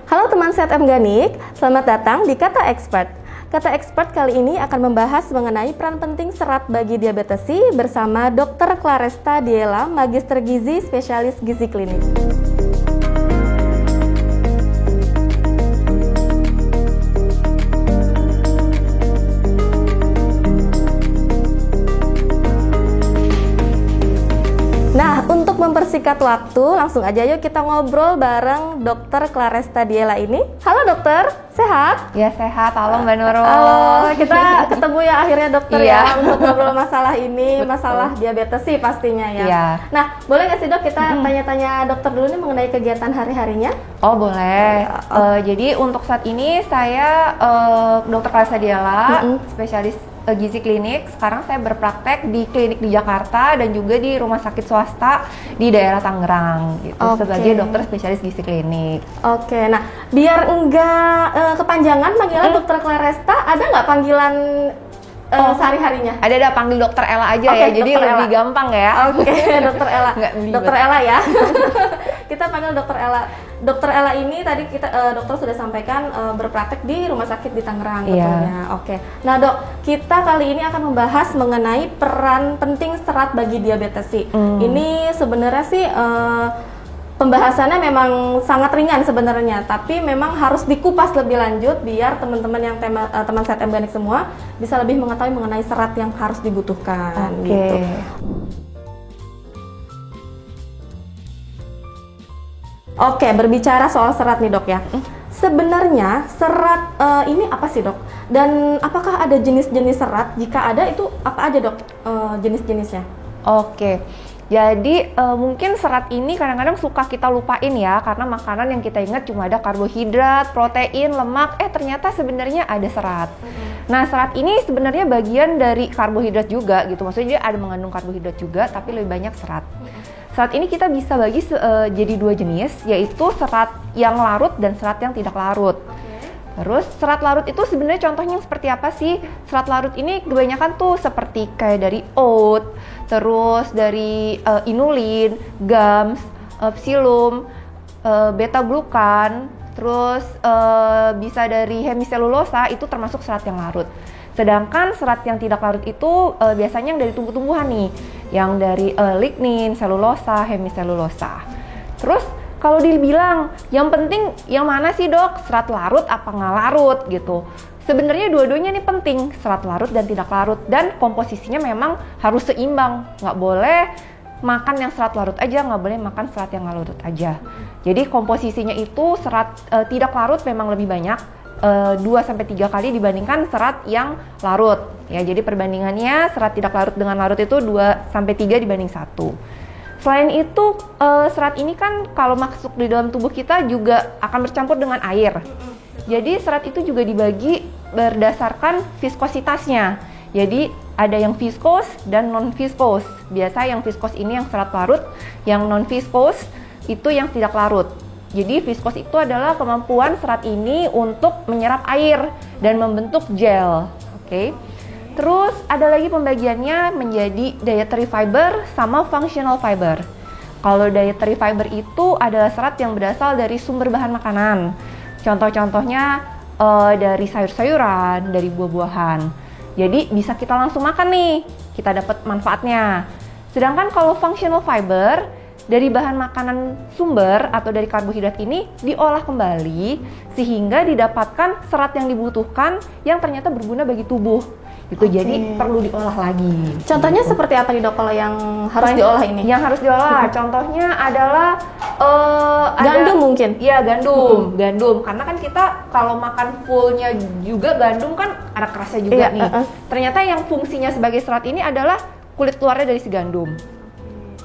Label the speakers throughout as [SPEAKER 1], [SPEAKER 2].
[SPEAKER 1] Halo teman Sehat Organik, selamat datang di Kata Expert. Kata Expert kali ini akan membahas mengenai peran penting serat bagi diabetes bersama Dr. Claresta Diela, Magister Gizi, Spesialis Gizi Klinik. Nah, untuk mempersingkat waktu, langsung aja yuk kita ngobrol bareng Dr. Claresta Diela ini. Halo dokter, sehat?
[SPEAKER 2] Ya sehat, halo Mbak Nurul.
[SPEAKER 1] Halo, kita ketemu ya akhirnya dokter
[SPEAKER 2] Iya.
[SPEAKER 1] ya untuk ngobrol masalah ini,
[SPEAKER 2] Betul.
[SPEAKER 1] masalah diabetes pastinya ya.
[SPEAKER 2] Iya.
[SPEAKER 1] Nah, boleh nggak sih dok kita tanya-tanya dokter dulu nih mengenai kegiatan hari-harinya?
[SPEAKER 2] Oh boleh. Jadi untuk saat ini saya Dr. Claresta Diela, spesialis gizi klinik. Sekarang saya berpraktek di klinik di Jakarta dan juga di rumah sakit swasta di daerah Tangerang gitu, sebagai dokter spesialis gizi klinik.
[SPEAKER 1] Oke, nah biar enggak kepanjangan panggilan dokter Claresta, ada nggak panggilan sehari-harinya?
[SPEAKER 2] Ada panggil dokter Ella aja
[SPEAKER 1] Oke,
[SPEAKER 2] ya, jadi
[SPEAKER 1] Dr.
[SPEAKER 2] lebih
[SPEAKER 1] Ella.
[SPEAKER 2] gampang ya.
[SPEAKER 1] Oke, dokter Ella.
[SPEAKER 2] Nggak belibet.
[SPEAKER 1] Dokter Ella ya. Kita panggil dokter Ella. Dokter Ella ini tadi kita dokter sudah sampaikan berpraktek di rumah sakit di Tangerang tentunya. Oke. Nah, Dok, kita kali ini akan membahas mengenai peran penting serat bagi diabetes. Ini sebenarnya sih pembahasannya memang sangat ringan sebenarnya, tapi memang harus dikupas lebih lanjut biar teman-teman yang teman Sehat Organik semua bisa lebih mengetahui mengenai serat yang harus dibutuhkan gitu. Oke, berbicara soal serat nih dok ya. Sebenarnya serat ini apa sih dok? Dan apakah ada jenis-jenis serat? Jika ada itu apa aja dok jenis-jenisnya?
[SPEAKER 2] Oke. Jadi mungkin serat ini kadang-kadang suka kita lupain ya, karena makanan yang kita ingat cuma ada karbohidrat, protein, lemak, ternyata sebenarnya ada serat. Nah, serat ini sebenarnya bagian dari karbohidrat juga gitu, maksudnya dia ada mengandung karbohidrat juga, tapi lebih banyak serat. Serat ini kita bisa bagi jadi dua jenis, yaitu serat yang larut dan serat yang tidak larut. Terus serat larut itu sebenarnya contohnya seperti apa sih? Serat larut ini kebanyakan tuh seperti kayak dari oat, terus dari inulin, gums, psilum, beta glukan, terus bisa dari hemiselulosa, itu termasuk serat yang larut. Sedangkan serat yang tidak larut itu biasanya yang dari tumbuh-tumbuhan nih, yang dari lignin, selulosa, hemiselulosa. Terus kalau dibilang yang penting yang mana sih dok, serat larut apa nggak larut gitu? Sebenarnya dua-duanya nih penting, serat larut dan tidak larut, dan komposisinya memang harus seimbang. Nggak boleh makan yang serat larut aja, nggak boleh makan serat yang nggak larut aja. Jadi komposisinya itu serat tidak larut memang lebih banyak, 2-3 kali dibandingkan serat yang larut. Ya, jadi perbandingannya serat tidak larut dengan larut itu 2-3 dibanding 1. Selain itu, serat ini kan kalau masuk di dalam tubuh kita juga akan bercampur dengan air. Jadi serat itu juga dibagi berdasarkan viskositasnya. Jadi ada yang viskos dan non-viskos. Biasa yang viskos ini yang serat larut, yang non-viskos itu yang tidak larut. Jadi viskos itu adalah kemampuan serat ini untuk menyerap air dan membentuk gel. Oke. Terus ada lagi pembagiannya menjadi dietary fiber sama functional fiber. Kalau dietary fiber itu adalah serat yang berasal dari sumber bahan makanan. Contoh-contohnya dari sayur-sayuran, dari buah-buahan. Jadi bisa kita langsung makan nih, kita dapat manfaatnya. Sedangkan kalau functional fiber dari bahan makanan sumber atau dari karbohidrat ini diolah kembali sehingga didapatkan serat yang dibutuhkan yang ternyata berguna bagi tubuh. Gitu, jadi perlu diolah lagi.
[SPEAKER 1] Contohnya seperti apa nih dok kalau yang harus diolah ini?
[SPEAKER 2] Yang harus diolah, contohnya adalah
[SPEAKER 1] gandum mungkin?
[SPEAKER 2] Iya, gandum. Karena kan kita kalau makan fullnya juga gandum kan ada kerasnya juga nih. Ternyata yang fungsinya sebagai serat ini adalah kulit luarnya dari si gandum.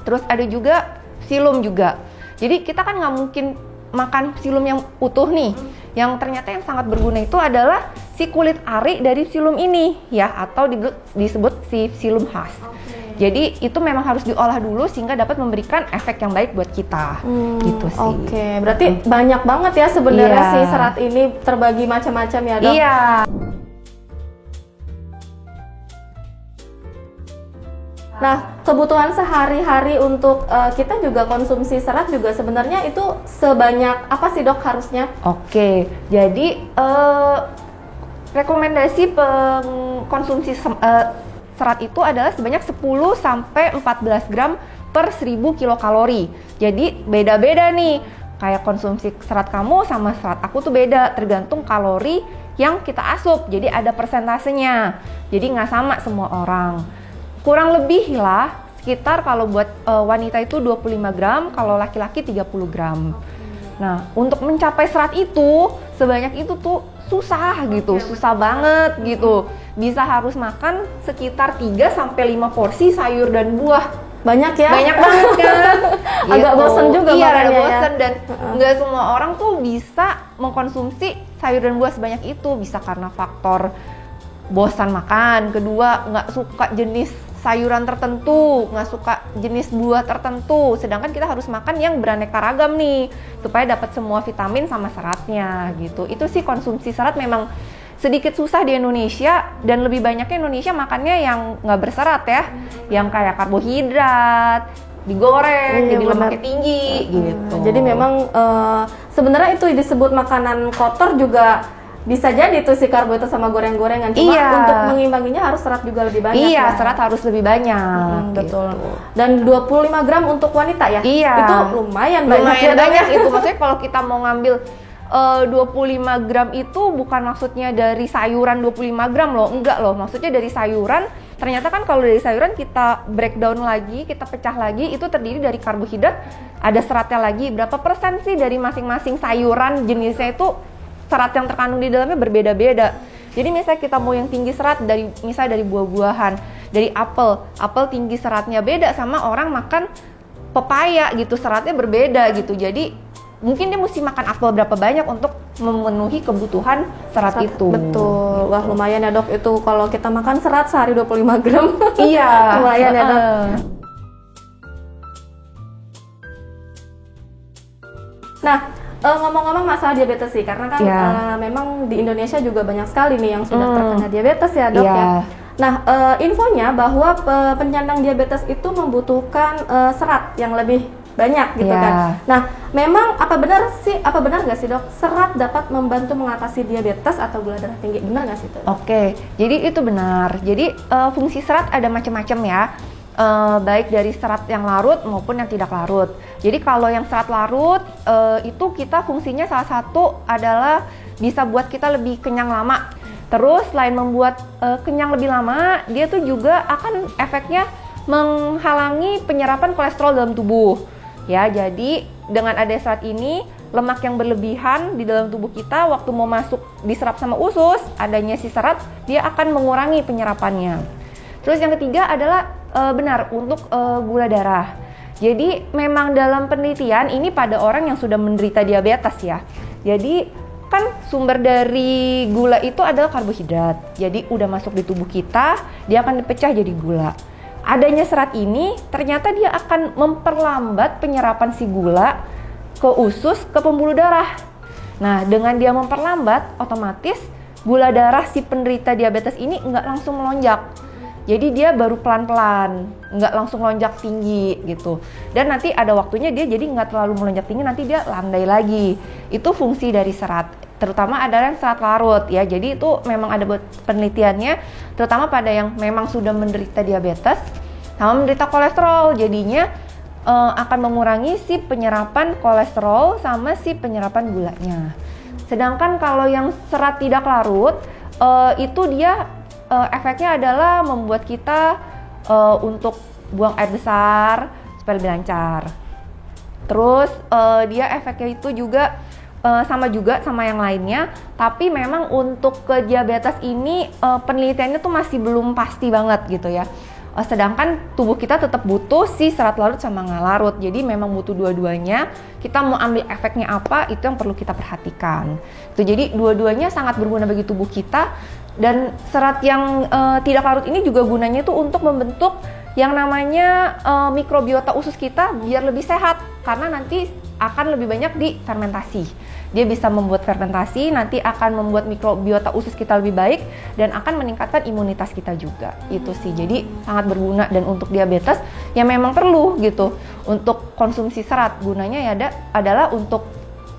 [SPEAKER 2] Terus ada juga psilum juga. Jadi kita kan nggak mungkin makan psilum yang utuh nih. Yang ternyata yang sangat berguna itu adalah si kulit ari dari psilum ini ya, atau disebut si psilum khas. Jadi itu memang harus diolah dulu sehingga dapat memberikan efek yang baik buat kita. Gitu sih.
[SPEAKER 1] Oke, berarti banyak banget ya sebenarnya si serat ini, terbagi macam-macam ya dok?
[SPEAKER 2] Iya.
[SPEAKER 1] Nah, kebutuhan sehari-hari untuk kita juga konsumsi serat juga sebenarnya itu sebanyak apa sih dok harusnya?
[SPEAKER 2] Oke, jadi rekomendasi pengkonsumsi serat itu adalah sebanyak 10 sampai 14 gram per 1000 kilokalori. Jadi beda-beda nih, kayak konsumsi serat kamu sama serat aku tuh beda, tergantung kalori yang kita asup. Jadi ada persentasenya, jadi nggak sama semua orang. Kurang lebih lah, sekitar kalau buat wanita itu 25 gram, kalau laki-laki 30 gram. Nah, untuk mencapai serat itu, sebanyak itu tuh susah gitu, susah banget gitu. Bisa harus makan sekitar 3-5 porsi sayur dan buah.
[SPEAKER 1] Banyak ya?
[SPEAKER 2] Banyak banget kan?
[SPEAKER 1] Agak bosen juga
[SPEAKER 2] iya,
[SPEAKER 1] makannya
[SPEAKER 2] agak bosen
[SPEAKER 1] ya?
[SPEAKER 2] Dan nggak semua orang tuh bisa mengkonsumsi sayur dan buah sebanyak itu. Bisa karena faktor bosan makan, kedua nggak suka jenis sayuran tertentu, nggak suka jenis buah tertentu. Sedangkan kita harus makan yang beraneka ragam nih, supaya dapat semua vitamin sama seratnya gitu. Itu sih konsumsi serat memang sedikit susah di Indonesia, dan lebih banyaknya Indonesia makannya yang nggak berserat ya, yang kayak karbohidrat, digoreng, jadi lemaknya tinggi gitu.
[SPEAKER 1] Jadi memang sebenarnya itu disebut makanan kotor juga bisa jadi tuh si karbohidrat sama goreng-gorengan. Cuma untuk mengimbanginya harus serat juga lebih banyak.
[SPEAKER 2] Iya, serat harus lebih banyak.
[SPEAKER 1] Betul. Dan 25 gram untuk wanita ya?
[SPEAKER 2] Iya.
[SPEAKER 1] Itu lumayan banyak
[SPEAKER 2] itu. Maksudnya kalau kita mau ngambil 25 gram itu bukan maksudnya dari sayuran 25 gram loh, enggak loh, maksudnya dari sayuran. Ternyata kan kalau dari sayuran kita breakdown lagi, kita pecah lagi, itu terdiri dari karbohidrat, ada seratnya lagi. Berapa persen sih dari masing-masing sayuran jenisnya itu serat yang terkandung di dalamnya berbeda-beda. Jadi misalnya kita mau yang tinggi serat misalnya dari buah-buahan, dari apel tinggi seratnya beda sama orang makan pepaya gitu, seratnya berbeda gitu. Jadi mungkin dia mesti makan apel berapa banyak untuk memenuhi kebutuhan serat itu.
[SPEAKER 1] Betul. Wah, lumayan ya dok, itu kalau kita makan serat sehari 25 gram.
[SPEAKER 2] Iya.
[SPEAKER 1] Lumayan ya dok. Nah, ngomong-ngomong masalah diabetes sih, karena kan memang di Indonesia juga banyak sekali nih yang sudah terkena diabetes ya dok ya. Nah, infonya bahwa penyandang diabetes itu membutuhkan serat yang lebih banyak gitu kan. Nah, memang apa benar nggak sih dok, serat dapat membantu mengatasi diabetes atau gula darah tinggi? Benar nggak sih itu?
[SPEAKER 2] Oke, jadi itu benar. Jadi fungsi serat ada macam-macam ya. Baik dari serat yang larut maupun yang tidak larut. Jadi kalau yang serat larut itu kita fungsinya salah satu adalah bisa buat kita lebih kenyang lama. Terus selain membuat kenyang lebih lama, dia tuh juga akan efeknya menghalangi penyerapan kolesterol dalam tubuh. Ya, jadi dengan ada serat ini, lemak yang berlebihan di dalam tubuh kita waktu mau masuk diserap sama usus, adanya si serat, dia akan mengurangi penyerapannya. Terus yang ketiga adalah benar untuk gula darah. Jadi memang dalam penelitian ini pada orang yang sudah menderita diabetes ya. Jadi kan sumber dari gula itu adalah karbohidrat. Jadi udah masuk di tubuh kita, dia akan dipecah jadi gula. Adanya serat ini ternyata dia akan memperlambat penyerapan si gula ke usus, ke pembuluh darah. Nah, dengan dia memperlambat, otomatis gula darah si penderita diabetes ini nggak langsung melonjak. Jadi dia baru pelan-pelan, nggak langsung lonjak tinggi gitu. Dan nanti ada waktunya dia jadi nggak terlalu melonjak tinggi, nanti dia landai lagi. Itu fungsi dari serat, terutama adalah yang serat larut ya. Jadi itu memang ada penelitiannya, terutama pada yang memang sudah menderita diabetes sama menderita kolesterol. Jadinya akan mengurangi si penyerapan kolesterol sama si penyerapan gulanya. Sedangkan kalau yang serat tidak larut, itu dia efeknya adalah membuat kita untuk buang air besar supaya lebih lancar. Terus dia efeknya itu juga sama yang lainnya, tapi memang untuk ke diabetes ini penelitiannya tuh masih belum pasti banget gitu ya. Sedangkan tubuh kita tetap butuh si serat larut sama nggak larut, jadi memang butuh dua-duanya. Kita mau ambil efeknya apa, itu yang perlu kita perhatikan. Tuh, jadi dua-duanya sangat berguna bagi tubuh kita. Dan serat yang tidak larut ini juga gunanya tuh untuk membentuk yang namanya mikrobiota usus kita biar lebih sehat, karena nanti akan lebih banyak di fermentasi. Dia bisa membuat fermentasi, nanti akan membuat mikrobiota usus kita lebih baik dan akan meningkatkan imunitas kita juga. Itu sih, jadi sangat berguna. Dan untuk diabetes ya memang perlu gitu untuk konsumsi serat. Gunanya ya adalah untuk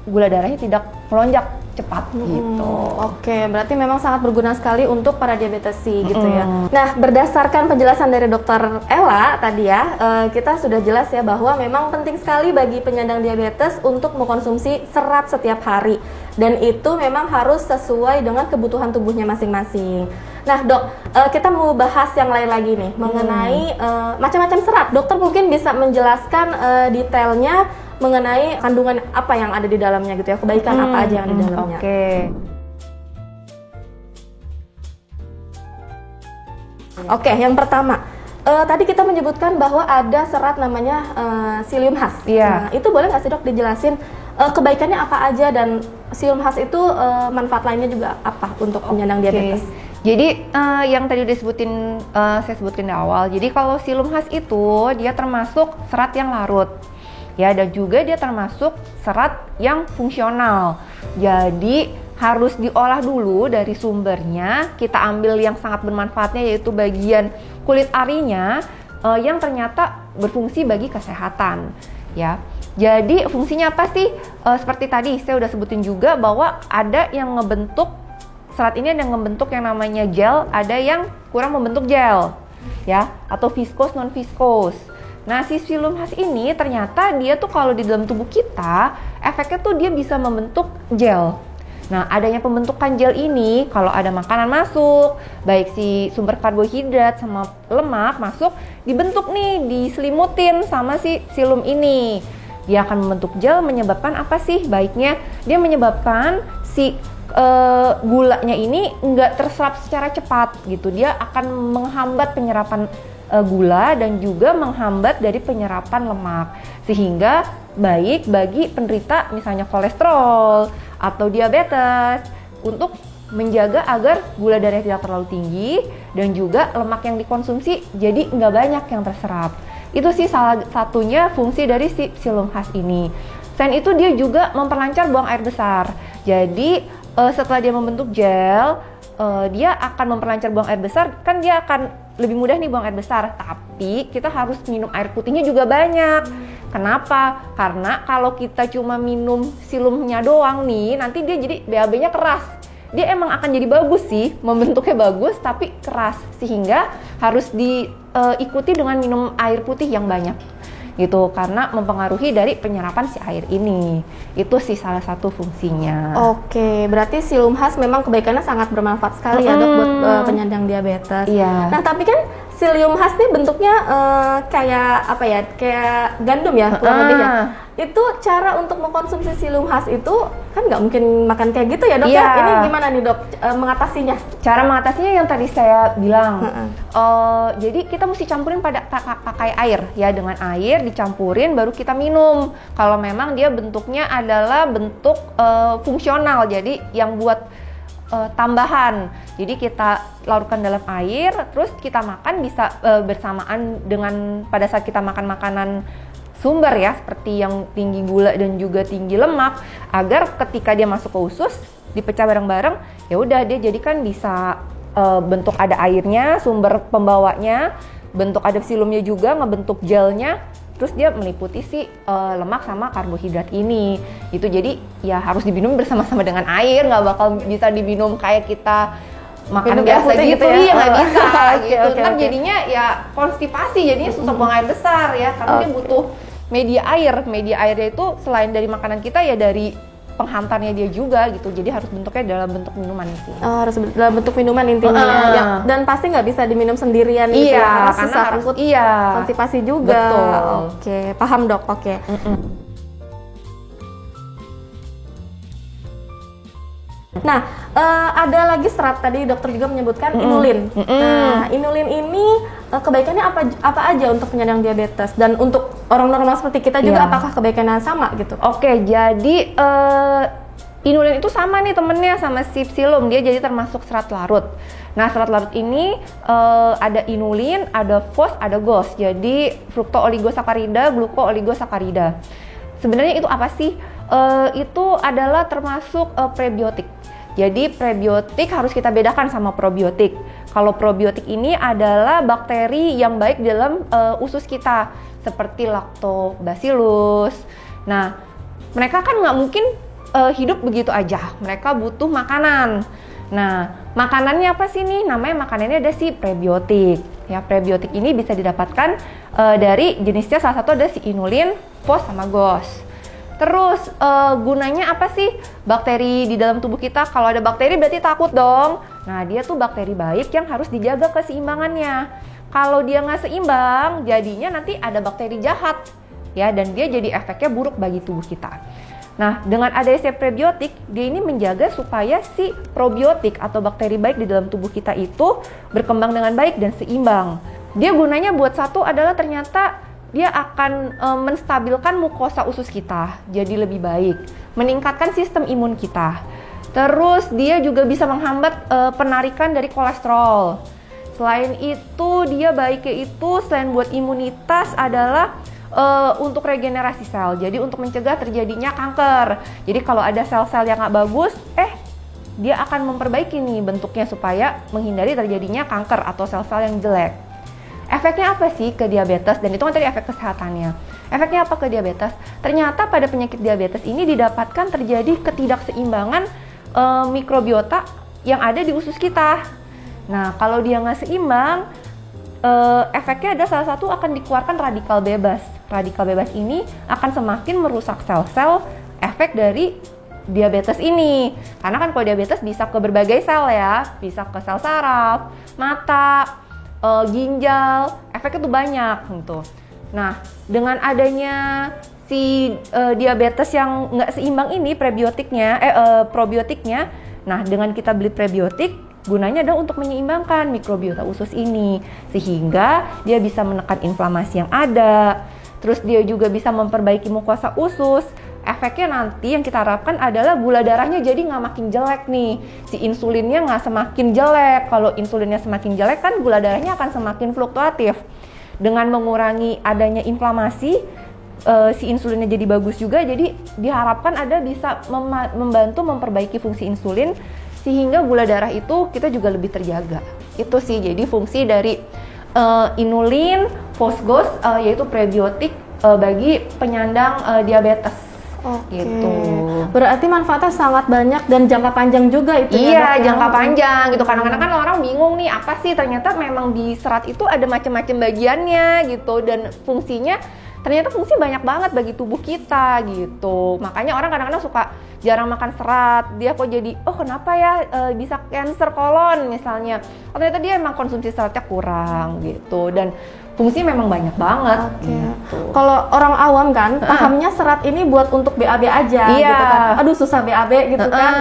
[SPEAKER 2] gula darahnya tidak melonjak cepat gitu.
[SPEAKER 1] Oke, berarti memang sangat berguna sekali untuk para diabetesi gitu ya. Nah, berdasarkan penjelasan dari Dokter Ella tadi ya, kita sudah jelas ya bahwa memang penting sekali bagi penyandang diabetes untuk mengkonsumsi serat setiap hari. Dan itu memang harus sesuai dengan kebutuhan tubuhnya masing-masing. Nah dok, kita mau bahas yang lain lagi nih mengenai macam-macam serat. Dokter mungkin bisa menjelaskan detailnya mengenai kandungan apa yang ada di dalamnya gitu ya, kebaikan apa aja yang ada di dalamnya. Oke, yang pertama, tadi kita menyebutkan bahwa ada serat namanya psyllium husk. Nah, itu boleh nggak sih dok dijelasin kebaikannya apa aja dan psyllium husk itu manfaat lainnya juga apa untuk penyandang diabetes?
[SPEAKER 2] Jadi yang tadi disebutin saya sebutin di awal. Jadi kalau psyllium husk itu dia termasuk serat yang larut. Ya, dan juga dia termasuk serat yang fungsional. Jadi harus diolah dulu dari sumbernya. Kita ambil yang sangat bermanfaatnya yaitu bagian kulit arinya yang ternyata berfungsi bagi kesehatan. Ya, jadi fungsinya apa sih? Seperti tadi saya udah sebutin juga bahwa ada yang ngebentuk serat ini, ada yang ngebentuk yang namanya gel, ada yang kurang membentuk gel, ya, atau viskos non viskos. Nah, si psyllium husk ini ternyata dia tuh kalau di dalam tubuh kita, efeknya tuh dia bisa membentuk gel. Nah, adanya pembentukan gel ini, kalau ada makanan masuk, baik si sumber karbohidrat sama lemak masuk, dibentuk nih, diselimutin sama si psyllium ini. Dia akan membentuk gel, menyebabkan apa sih baiknya? Dia menyebabkan si gulanya ini nggak terserap secara cepat gitu. Dia akan menghambat penyerapan gula dan juga menghambat dari penyerapan lemak, sehingga baik bagi penderita misalnya kolesterol atau diabetes untuk menjaga agar gula darah tidak terlalu tinggi dan juga lemak yang dikonsumsi jadi nggak banyak yang terserap. Itu sih salah satunya fungsi dari si psyllium husk ini. Selain itu dia juga memperlancar buang air besar. Jadi setelah dia membentuk gel, dia akan memperlancar buang air besar, kan dia akan lebih mudah nih buang air besar, tapi kita harus minum air putihnya juga banyak. Kenapa? Karena kalau kita cuma minum psylliumnya doang nih, nanti dia jadi BAB-nya keras. Dia emang akan jadi bagus sih, membentuknya bagus, tapi keras, sehingga harus diikuti dengan minum air putih yang banyak gitu, karena mempengaruhi dari penyerapan si air ini. Itu sih salah satu fungsinya.
[SPEAKER 1] Oke, berarti psyllium husk memang kebaikannya sangat bermanfaat sekali ya dok buat penyandang diabetes.
[SPEAKER 2] Iya.
[SPEAKER 1] Nah tapi kan psyllium husk ini bentuknya kayak apa ya? Kayak gandum ya kurang lebih ya. Itu cara untuk mengkonsumsi psyllium husk itu kan nggak mungkin makan kayak gitu ya dok ya? Ini gimana nih dok mengatasinya? Cara
[SPEAKER 2] mengatasinya yang tadi saya bilang. Jadi kita mesti campurin pakai air ya, dengan air dicampurin baru kita minum. Kalau memang dia bentuknya adalah bentuk fungsional, jadi yang buat tambahan. Jadi kita larutkan dalam air, terus kita makan bisa bersamaan dengan pada saat kita makan makanan sumber ya, seperti yang tinggi gula dan juga tinggi lemak, agar ketika dia masuk ke usus dipecah bareng-bareng, ya udah dia jadi kan bisa bentuk ada airnya, sumber pembawanya, bentuk ada psylliumnya juga, ngebentuk gelnya, terus dia meliputi si lemak sama karbohidrat ini. Itu jadi ya harus diminum bersama-sama dengan air, nggak bakal bisa diminum kayak kita makan biasa gitu ya, nggak bisa gitu. Ntar jadinya ya konstipasi, jadinya susah buang air besar ya, karena dia butuh media air. Media airnya itu selain dari makanan kita ya dari penghantarnya dia juga gitu, jadi harus bentuknya dalam bentuk minuman sih. Harus dalam bentuk minuman intinya ya. Dan pasti nggak bisa diminum sendirian gitu ya, karena harus konstipasi juga. Betul. Oke, paham dok. Oke. Nah, ada lagi serat, tadi dokter juga menyebutkan inulin. Nah, inulin ini kebaikannya apa aja untuk penyandang diabetes, dan untuk orang normal seperti kita juga apakah kebaikannya sama gitu? Oke, jadi inulin itu sama nih temennya sama si psyllium, dia jadi termasuk serat larut. Nah, serat larut ini ada inulin, ada fos, ada gos. Jadi frukto oligosakarida, gluko oligosakarida. Sebenarnya itu apa sih? Itu adalah termasuk prebiotik. Jadi prebiotik harus kita bedakan sama probiotik. Kalau probiotik ini adalah bakteri yang baik dalam usus kita, seperti lactobacillus. Nah, mereka kan nggak mungkin hidup begitu aja. Mereka butuh makanan. Nah, makanannya apa sih nih? Namanya makanannya ada si prebiotik. Ya, prebiotik ini bisa didapatkan dari jenisnya salah satu ada si inulin, fos, sama GOS. Terus gunanya apa sih bakteri di dalam tubuh kita? Kalau ada bakteri berarti takut dong. Nah, dia tuh bakteri baik yang harus dijaga keseimbangannya. Kalau dia nggak seimbang, jadinya nanti ada bakteri jahat, ya, dan dia jadi efeknya buruk bagi tubuh kita. Nah, dengan adanya si prebiotik, dia ini menjaga supaya si probiotik atau bakteri baik di dalam tubuh kita itu berkembang dengan baik dan seimbang. Dia gunanya buat satu adalah ternyata dia akan menstabilkan mukosa usus kita jadi lebih baik, meningkatkan sistem imun kita. Terus dia juga bisa menghambat penarikan dari kolesterol. Selain itu, dia baiknya itu selain buat imunitas adalah untuk regenerasi sel. Jadi untuk mencegah terjadinya kanker. Jadi kalau ada sel-sel yang nggak bagus, dia akan memperbaiki nih bentuknya supaya menghindari terjadinya kanker atau sel-sel yang jelek. Efeknya apa sih ke diabetes? Dan itu kan tadi efek kesehatannya. Efeknya apa ke diabetes? Ternyata pada penyakit diabetes ini didapatkan terjadi ketidakseimbangan mikrobiota yang ada di usus kita. Nah, kalau dia nggak seimbang, efeknya ada salah satu akan dikeluarkan radikal bebas. Radikal bebas ini akan semakin merusak sel-sel efek dari diabetes ini. Karena kan kalau diabetes bisa ke berbagai sel ya, bisa ke sel saraf, mata, ginjal, efeknya tuh banyak gitu. Nah, dengan adanya si diabetes yang nggak seimbang ini probiotiknya, nah dengan kita beli prebiotik, gunanya adalah untuk menyeimbangkan mikrobiota usus ini, sehingga dia bisa menekan inflamasi yang ada. Terus dia juga bisa memperbaiki mukosa usus. Efeknya nanti yang kita harapkan adalah gula darahnya jadi nggak makin jelek nih. Si insulinnya nggak semakin jelek. Kalau insulinnya semakin jelek kan gula darahnya akan semakin fluktuatif. Dengan mengurangi adanya inflamasi, si insulinnya jadi bagus juga. Jadi diharapkan ada bisa membantu memperbaiki fungsi insulin sehingga gula darah itu kita juga lebih terjaga. Itu sih jadi fungsi dari inulin, fosgos, yaitu prebiotik bagi penyandang diabetes. Gitu.
[SPEAKER 1] Berarti manfaatnya sangat banyak dan jangka panjang juga itu.
[SPEAKER 2] Iya, jangka panjang gitu. Kadang-kadang kan orang bingung nih, apa sih ternyata memang di serat itu ada macam-macam bagiannya gitu, dan fungsinya ternyata fungsi banyak banget bagi tubuh kita gitu. Makanya orang kadang-kadang suka jarang makan serat. Dia kok jadi, kenapa ya bisa cancer kolon misalnya. Ternyata dia emang konsumsi seratnya kurang gitu, dan fungsi memang banyak banget. Gitu.
[SPEAKER 1] Kalau orang awam kan pahamnya serat ini buat untuk BAB aja gitu kan. Aduh susah BAB gitu kan.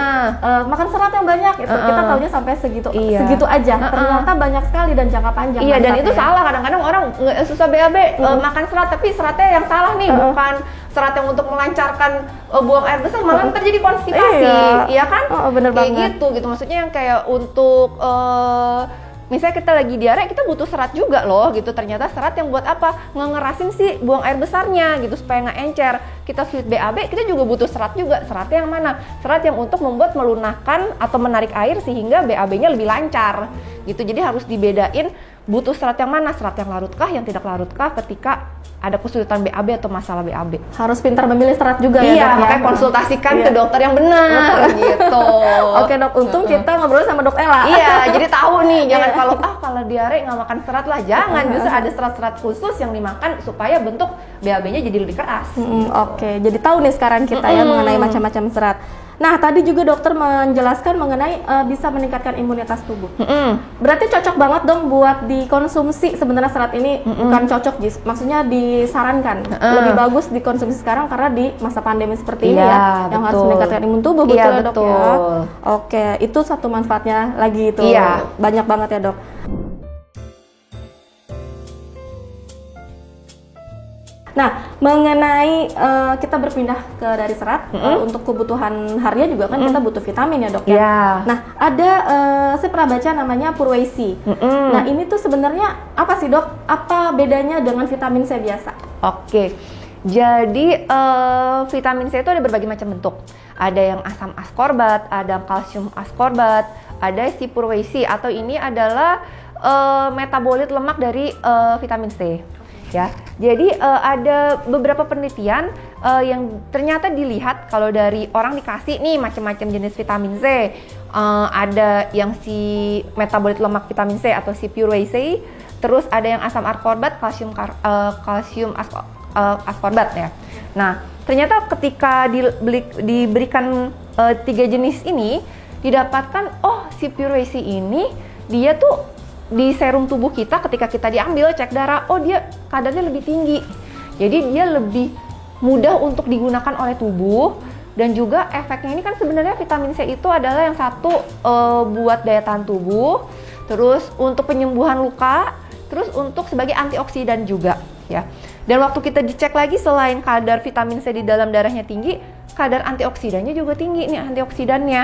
[SPEAKER 1] Makan serat yang banyak gitu. Kita taunya sampai segitu aja. Ternyata banyak sekali dan jangka panjang.
[SPEAKER 2] Iya, dan itu salah. Kadang-kadang orang susah BAB makan serat, tapi seratnya yang salah nih, bukan serat yang untuk melancarkan buang air besar, malah terjadi konstipasi. Iya kan?
[SPEAKER 1] Bener
[SPEAKER 2] kayak
[SPEAKER 1] banget.
[SPEAKER 2] gitu maksudnya yang kayak untuk misalnya kita lagi diare, kita butuh serat juga loh gitu. Ternyata serat yang buat apa? Ngerasin sih buang air besarnya gitu supaya nggak encer. Kita sulit BAB, kita juga butuh serat juga. Seratnya yang mana? Serat yang untuk membuat melunakkan atau menarik air sehingga BAB-nya lebih lancar gitu. Jadi harus dibedain butuh serat yang mana, serat yang larutkah, yang tidak larutkah ketika ada kesulitan BAB atau masalah BAB.
[SPEAKER 1] Harus pintar memilih serat juga ya,
[SPEAKER 2] iya,
[SPEAKER 1] Dok,
[SPEAKER 2] makanya konsultasikan ke dokter yang benar gitu.
[SPEAKER 1] Oke Dok, untung kita ngobrol sama Dok Ella.
[SPEAKER 2] Iya, jadi tahu nih, jangan kalau diare nggak makan serat lah, jangan. Justru ada serat-serat khusus yang dimakan supaya bentuk BAB-nya jadi lebih keras.
[SPEAKER 1] Oke, jadi tahu nih sekarang kita ya mengenai macam-macam serat. Nah, tadi juga dokter menjelaskan mengenai bisa meningkatkan imunitas tubuh. Berarti cocok banget dong buat dikonsumsi sebenarnya serat ini. Bukan cocok, maksudnya disarankan. Lebih bagus dikonsumsi sekarang karena di masa pandemi seperti ini ya, yang harus meningkatkan imun tubuh, betul ya Dok ya? Oke, itu satu manfaatnya lagi itu. Banyak banget ya Dok. Nah, mengenai kita berpindah ke dari serat, untuk kebutuhan harian juga kan kita butuh vitamin ya Dok ya. Nah, ada saya pernah baca namanya Purwesi. Nah, ini tuh sebenarnya apa sih Dok? Apa bedanya dengan vitamin C biasa?
[SPEAKER 2] Oke, Jadi vitamin C itu ada berbagai macam bentuk. Ada yang asam askorbat, ada kalsium askorbat, ada si purwesi atau ini adalah metabolit lemak dari vitamin C. Ya, jadi ada beberapa penelitian yang ternyata dilihat kalau dari orang dikasih nih macam-macam jenis vitamin C, ada yang si metabolit lemak vitamin C atau si purwesi, terus ada yang asam askorbat, kalsium askorbat ya. Nah, ternyata ketika diberikan 3 jenis ini, didapatkan si purwesi ini dia tuh di serum tubuh kita ketika kita diambil cek darah, dia kadarnya lebih tinggi. Jadi dia lebih mudah untuk digunakan oleh tubuh, dan juga efeknya ini kan sebenarnya vitamin C itu adalah yang satu buat daya tahan tubuh, terus untuk penyembuhan luka, terus untuk sebagai antioksidan juga ya. Dan waktu kita dicek lagi, selain kadar vitamin C di dalam darahnya tinggi, kadar antioksidannya juga tinggi nih, antioksidannya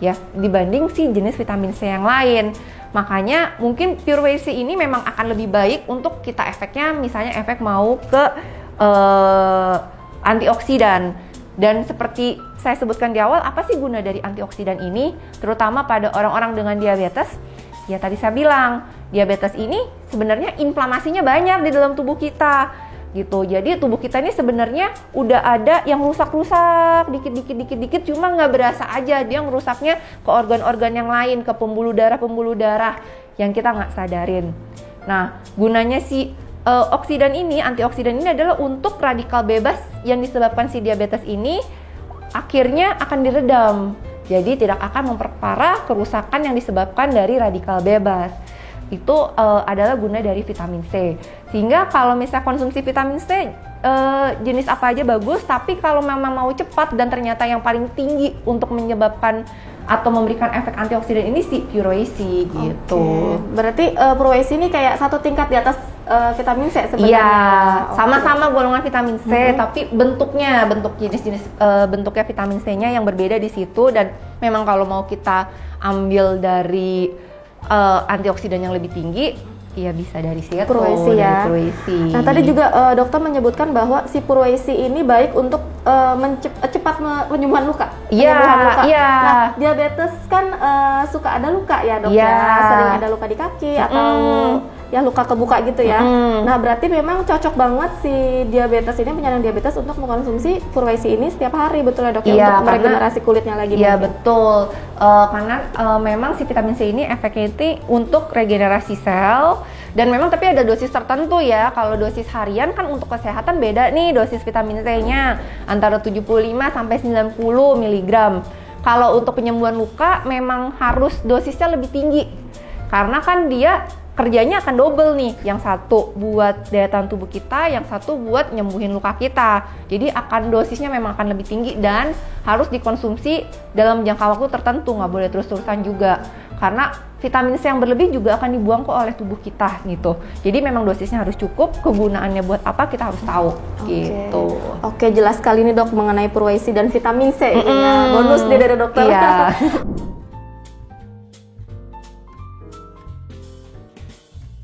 [SPEAKER 2] ya, dibanding si jenis vitamin C yang lain. Makanya mungkin purwesi ini memang akan lebih baik untuk kita efeknya, misalnya efek mau ke antioksidan. Dan seperti saya sebutkan di awal, apa sih guna dari antioksidan ini? Terutama pada orang-orang dengan diabetes. Ya tadi saya bilang, diabetes ini sebenarnya inflamasinya banyak di dalam tubuh kita gitu. Jadi tubuh kita ini sebenarnya udah ada yang rusak-rusak dikit-dikit, cuma nggak berasa aja dia ngerusaknya ke organ-organ yang lain, ke pembuluh darah yang kita nggak sadarin. Nah, gunanya si antioksidan ini adalah untuk radikal bebas yang disebabkan si diabetes ini akhirnya akan diredam. Jadi tidak akan memperparah kerusakan yang disebabkan dari radikal bebas. Itu adalah guna dari vitamin C. Sehingga kalau misalnya konsumsi vitamin C jenis apa aja bagus, tapi kalau memang mau cepat dan ternyata yang paling tinggi untuk menyebabkan atau memberikan efek antioksidan ini si purwesi gitu.
[SPEAKER 1] Berarti purwesi ini kayak satu tingkat di atas vitamin C sebenarnya.
[SPEAKER 2] Iya, sama-sama golongan vitamin C, tapi bentuknya bentuknya vitamin C-nya yang berbeda di situ. Dan memang kalau mau kita ambil dari antioksidan yang lebih tinggi, ya bisa dari situ,
[SPEAKER 1] purwesi ya.
[SPEAKER 2] Purwesi.
[SPEAKER 1] Nah, tadi juga dokter menyebutkan bahwa si purwesi ini baik untuk cepat penyembuhan luka.
[SPEAKER 2] Iya.
[SPEAKER 1] Nah, diabetes kan suka ada luka ya, Dok ya. Sering ada luka di kaki atau ya luka kebuka gitu ya. Nah, berarti memang cocok banget si diabetes ini, penyandang diabetes untuk mengkonsumsi purwesi ini setiap hari, betul ya, Dok ya, untuk meregenerasi kulitnya lagi.
[SPEAKER 2] Iya, betul. Karena memang si vitamin C ini efeknya itu untuk regenerasi sel, dan memang tapi ada dosis tertentu ya. Kalau dosis harian kan untuk kesehatan beda nih dosis vitamin C-nya, antara 75 sampai 90 mg. Kalau untuk penyembuhan luka memang harus dosisnya lebih tinggi. Karena kan dia kerjanya akan double nih, yang satu buat daya tahan tubuh kita, yang satu buat nyembuhin luka kita. Jadi akan dosisnya memang akan lebih tinggi dan harus dikonsumsi dalam jangka waktu tertentu, nggak boleh terus-terusan juga. Karena vitamin C yang berlebih juga akan dibuang kok oleh tubuh kita gitu. Jadi memang dosisnya harus cukup, kegunaannya buat apa kita harus tahu gitu.
[SPEAKER 1] Oke, jelas sekali nih, Dok, mengenai purwesi dan vitamin C. Bonus nih dari dokter.
[SPEAKER 2] Iya.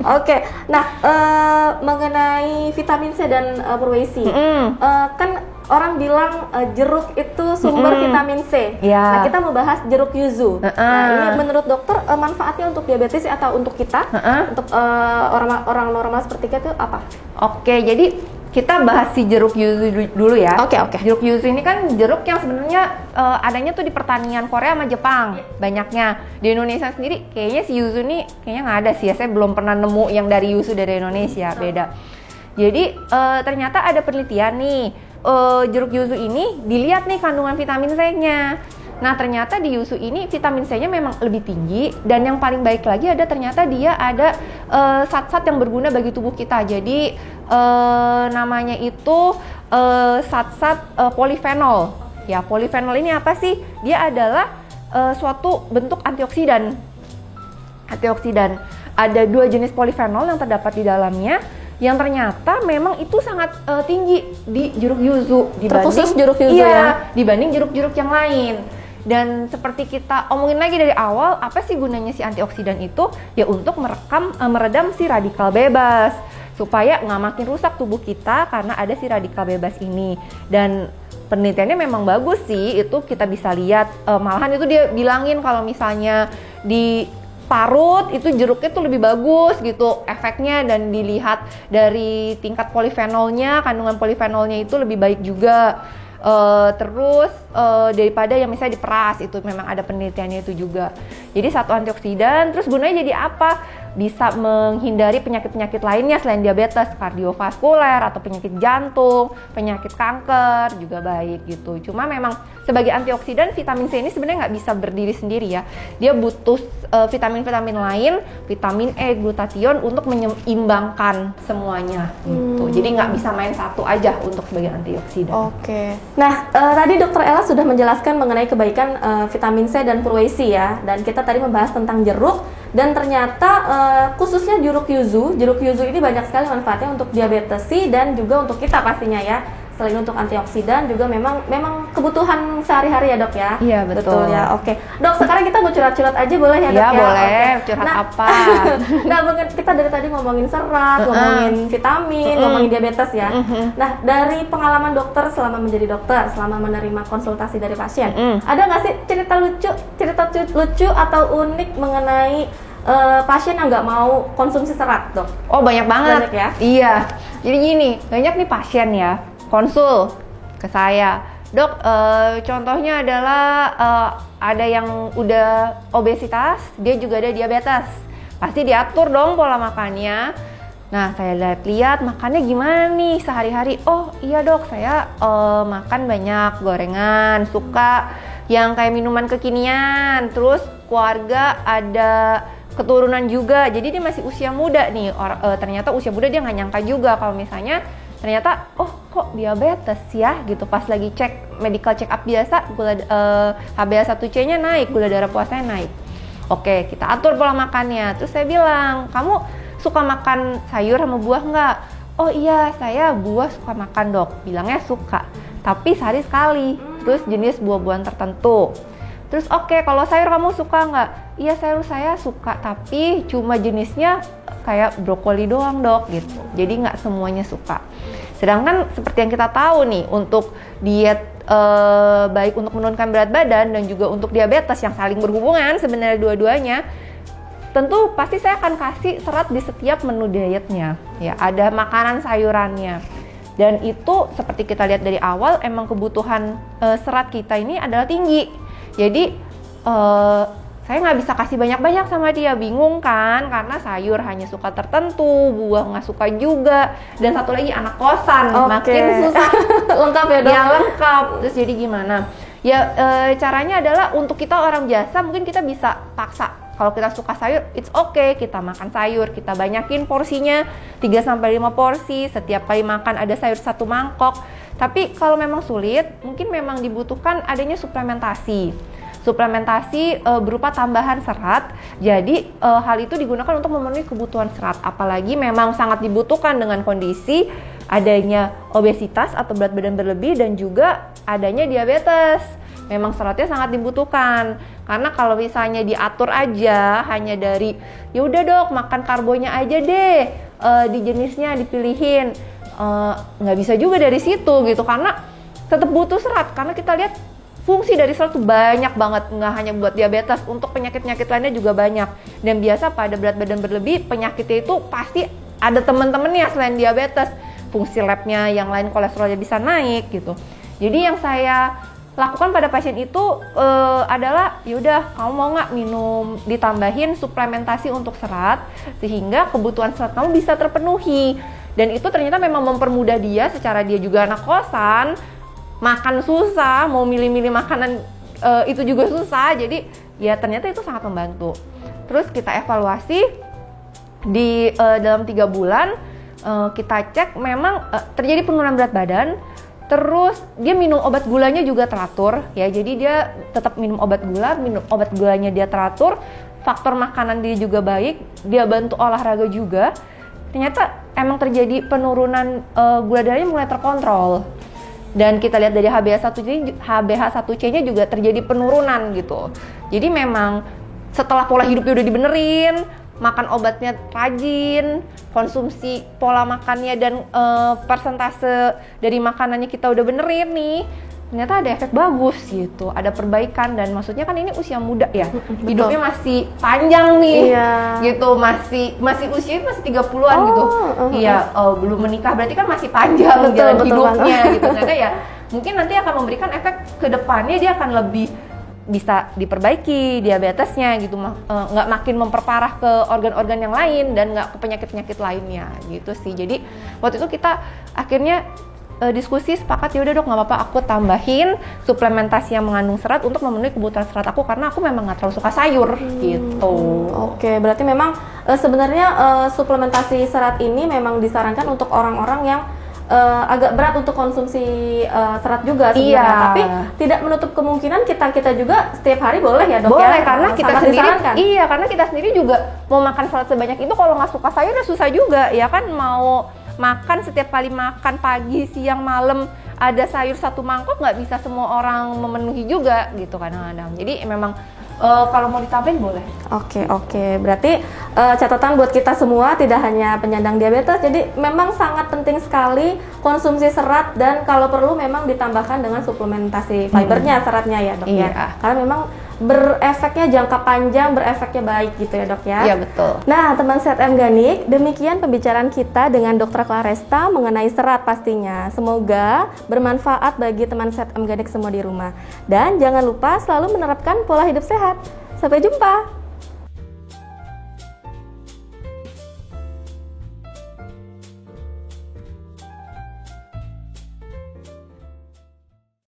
[SPEAKER 1] Oke, nah mengenai vitamin C dan purwesi, kan orang bilang jeruk itu sumber vitamin C. Nah, kita membahas jeruk yuzu. Nah, ini menurut dokter manfaatnya untuk diabetes atau untuk kita, untuk orang normal seperti kita itu apa?
[SPEAKER 2] Oke, jadi kita bahas si jeruk yuzu dulu ya.
[SPEAKER 1] Oke.
[SPEAKER 2] Jeruk yuzu ini kan jeruk yang sebenarnya adanya tuh di pertanian Korea sama Jepang, banyaknya. Di Indonesia sendiri kayaknya si yuzu ini kayaknya nggak ada sih ya. Saya belum pernah nemu yang dari yuzu dari Indonesia, beda. Jadi ternyata ada penelitian nih, jeruk yuzu ini dilihat nih kandungan vitamin C-nya. Nah, ternyata di yuzu ini vitamin C-nya memang lebih tinggi, dan yang paling baik lagi ternyata dia ada zat-zat yang berguna bagi tubuh kita. Jadi namanya itu zat-zat polifenol. Ya, polifenol ini apa sih? Dia adalah suatu bentuk antioksidan. Ada 2 jenis polifenol yang terdapat di dalamnya, yang ternyata memang itu sangat tinggi di jeruk yuzu
[SPEAKER 1] terkhusus jeruk yuzu
[SPEAKER 2] dibanding jeruk-jeruk yang lain. Dan seperti kita omongin lagi dari awal, apa sih gunanya si antioksidan itu? Ya untuk meredam si radikal bebas. supaya nggak makin rusak tubuh kita karena ada si radikal bebas ini. Dan penelitiannya memang bagus sih, itu kita bisa lihat, malahan itu dia bilangin kalau misalnya di parut itu jeruknya tuh lebih bagus gitu efeknya, dan dilihat dari tingkat polifenolnya, kandungan polifenolnya itu lebih baik juga. Terus daripada yang misalnya diperas, itu memang ada penelitiannya itu juga. Jadi satu antioksidan, terus gunanya jadi apa? Bisa menghindari penyakit-penyakit lainnya selain diabetes, kardiovaskuler atau penyakit jantung, penyakit kanker juga baik gitu. Cuma memang sebagai antioksidan, vitamin C ini sebenarnya nggak bisa berdiri sendiri ya. Dia butuh vitamin-vitamin lain, vitamin E, glutathione untuk menyeimbangkan semuanya gitu. Jadi nggak bisa main satu aja untuk sebagai antioksidan.
[SPEAKER 1] Oke. Nah, tadi Dokter Ella sudah menjelaskan mengenai kebaikan vitamin C dan Purwesi ya. Dan kita tadi membahas tentang jeruk, dan ternyata khususnya jeruk yuzu ini banyak sekali manfaatnya untuk diabetesi dan juga untuk kita pastinya ya. Selain untuk antioksidan juga memang kebutuhan sehari-hari ya dok ya.
[SPEAKER 2] Iya betul
[SPEAKER 1] ya. Oke. Dok, sekarang kita mau curhat-curhat aja boleh ya dok ya?
[SPEAKER 2] Iya boleh.
[SPEAKER 1] Oke.
[SPEAKER 2] Curhat apa?
[SPEAKER 1] Nah, kita dari tadi ngomongin serat, ngomongin vitamin, ngomongin diabetes ya. Nah, dari pengalaman dokter selama menjadi dokter, selama menerima konsultasi dari pasien, ada nggak sih cerita lucu atau unik mengenai pasien yang nggak mau konsumsi serat dok?
[SPEAKER 2] Oh banyak banget.
[SPEAKER 1] Banyak ya?
[SPEAKER 2] Iya. Jadi gini, banyak nih pasien ya konsul ke saya, dok, contohnya adalah ada yang udah obesitas, dia juga ada diabetes, pasti diatur dong pola makannya. Nah, saya lihat makannya gimana nih sehari-hari. Oh iya dok, saya makan banyak gorengan, suka yang kayak minuman kekinian, terus keluarga ada keturunan juga, jadi dia masih usia muda nih. Ternyata usia muda dia nggak nyangka juga kalau misalnya ternyata oh kok diabetes ya gitu. Pas lagi cek medical check up biasa, gula HbA1c-nya naik, gula darah puasanya naik. Oke, kita atur pola makannya. Terus saya bilang, kamu suka makan sayur sama buah nggak? Oh iya, saya buah suka makan dok. Bilangnya suka, tapi sehari sekali. Terus jenis buah-buahan tertentu. Terus oke, kalau sayur kamu suka nggak? Iya, sayur saya suka, tapi cuma jenisnya kayak brokoli doang dok gitu. Jadi nggak semuanya suka. Sedangkan seperti yang kita tahu nih, untuk diet baik untuk menurunkan berat badan dan juga untuk diabetes yang saling berhubungan sebenarnya dua-duanya, tentu pasti saya akan kasih serat di setiap menu dietnya. Ya, ada makanan sayurannya. Dan itu seperti kita lihat dari awal, emang kebutuhan serat kita ini adalah tinggi. Jadi saya nggak bisa kasih banyak-banyak sama dia, bingung kan, karena sayur hanya suka tertentu, buah nggak suka juga, dan satu lagi anak kosan, makin susah.
[SPEAKER 1] Lengkap ya dok?
[SPEAKER 2] Ya lengkap. Terus jadi gimana? Ya caranya adalah untuk kita orang biasa mungkin kita bisa paksa. Kalau kita suka sayur, it's okay, kita makan sayur, kita banyakin porsinya 3-5 porsi, setiap kali makan ada sayur 1 mangkok. Tapi kalau memang sulit, mungkin memang dibutuhkan adanya suplementasi berupa tambahan serat. Jadi hal itu digunakan untuk memenuhi kebutuhan serat, apalagi memang sangat dibutuhkan dengan kondisi adanya obesitas atau berat badan berlebih dan juga adanya diabetes. Memang seratnya sangat dibutuhkan, karena kalau misalnya diatur aja hanya dari ya udah dok makan karbonya aja deh, di jenisnya dipilihin, nggak bisa juga dari situ gitu, karena tetap butuh serat. Karena kita lihat fungsi dari serat itu banyak banget, nggak hanya buat diabetes, untuk penyakit-penyakit lainnya juga banyak. Dan biasa pada berat badan berlebih, penyakitnya itu pasti ada teman-temannya selain diabetes. Fungsi labnya yang lain, kolesterolnya bisa naik gitu. Jadi yang saya lakukan pada pasien itu adalah yaudah kamu mau nggak minum ditambahin suplementasi untuk serat sehingga kebutuhan serat kamu bisa terpenuhi. Dan itu ternyata memang mempermudah dia, secara dia juga anak kosan, makan susah, mau milih-milih makanan itu juga susah. Jadi ya ternyata itu sangat membantu. Terus kita evaluasi di dalam 3 bulan, kita cek memang terjadi penurunan berat badan. Terus dia minum obat gulanya juga teratur ya, jadi dia tetap minum obat gulanya dia teratur, faktor makanan dia juga baik, dia bantu olahraga juga. Ternyata emang terjadi penurunan gula darahnya mulai terkontrol. Dan kita lihat dari HbA1c-nya juga terjadi penurunan gitu. Jadi memang setelah pola hidupnya udah dibenerin, makan obatnya rajin, konsumsi pola makannya dan persentase dari makanannya kita udah benerin nih, ternyata ada efek bagus gitu, ada perbaikan. Dan maksudnya kan ini usia muda ya, hidupnya masih panjang nih, gitu, masih usianya masih 30-an gitu, iya, belum menikah berarti kan masih panjang jalan hidupnya gitu. Ternyata ya mungkin nanti akan memberikan efek ke depannya, dia akan lebih bisa diperbaiki diabetesnya gitu, nggak makin memperparah ke organ-organ yang lain dan nggak ke penyakit-penyakit lainnya gitu sih. Jadi waktu itu kita akhirnya diskusi sepakat, ya udah dok nggak apa-apa aku tambahin suplementasi yang mengandung serat untuk memenuhi kebutuhan serat aku, karena aku memang nggak terlalu suka sayur gitu.
[SPEAKER 1] Oke, berarti memang sebenarnya suplementasi serat ini memang disarankan untuk orang-orang yang agak berat untuk konsumsi serat juga sebenarnya, tapi tidak menutup kemungkinan kita juga setiap hari boleh ya dok.
[SPEAKER 2] Boleh, karena kita sendiri karena kita sendiri juga mau makan serat sebanyak itu kalau nggak suka sayur ya susah juga ya kan, mau makan setiap kali makan pagi, siang, malam ada sayur 1 mangkok, nggak bisa semua orang memenuhi juga gitu kadang-kadang. Jadi memang kalau mau ditambahin boleh.
[SPEAKER 1] Oke. Berarti catatan buat kita semua, tidak hanya penyandang diabetes, jadi memang sangat penting sekali konsumsi serat, dan kalau perlu memang ditambahkan dengan suplementasi fibernya, seratnya ya dok ya. Karena memang berefeknya jangka panjang, berefeknya baik gitu ya dok ya.
[SPEAKER 2] Iya betul.
[SPEAKER 1] Nah teman Sehat Organik, demikian pembicaraan kita dengan Dr. Claresta mengenai serat pastinya. Semoga bermanfaat bagi teman Sehat Organik semua di rumah. Dan jangan lupa selalu menerapkan pola hidup sehat. Sampai jumpa.